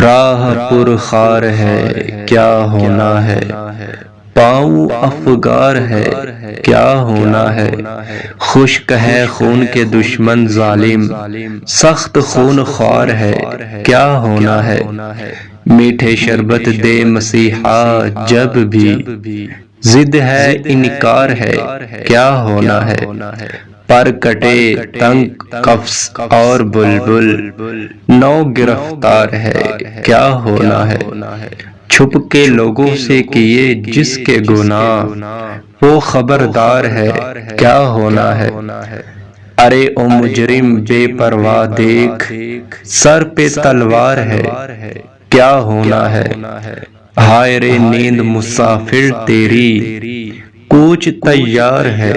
راہ پر خار ہے کیا ہونا ہے، پاؤں افگار ہے کیا ہونا ہے، خشک ہے خون کے دشمن ظالم، سخت خون خوار ہے کیا ہونا ہے، میٹھے شربت دے مسیحا جب بھی، ضد ہے انکار ہے کیا ہونا ہے، پر کٹے تنگ قفس اور بلبل، نو گرفتار ہے کیا ہونا ہے، چھپ کے لوگوں سے کیے جس کے گناہ وہ خبردار ہے کیا ہونا ہے، ارے او مجرم بے پرواہ دیکھ، سر پہ تلوار ہے کیا ہونا ہے، ہائے رے نیند مسافر تیری، کوچ تیار ہے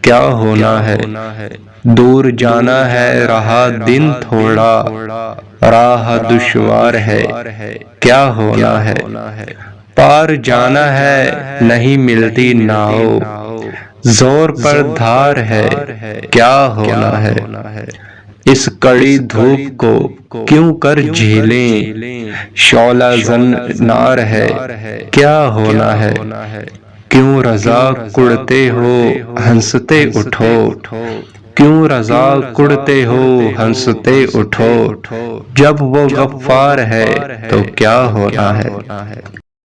کیا ہونا ہے، دور جانا ہے رہا دن تھوڑا، راہ دشوار ہے کیا ہونا ہے، پار جانا ہے نہیں ملتی ناؤ، زور پر دھار ہے کیا ہونا ہے، اس کڑی دھوپ کو کیوں کر جھیلیں، شعلہ زن نار ہے کیا ہونا ہے، کیوں رضا کڑتے ہو ہنستے اٹھو، کیوں رضا کڑتے ہو ہنستے اٹھو، جب وہ غفار ہے تو کیا ہونا ہے۔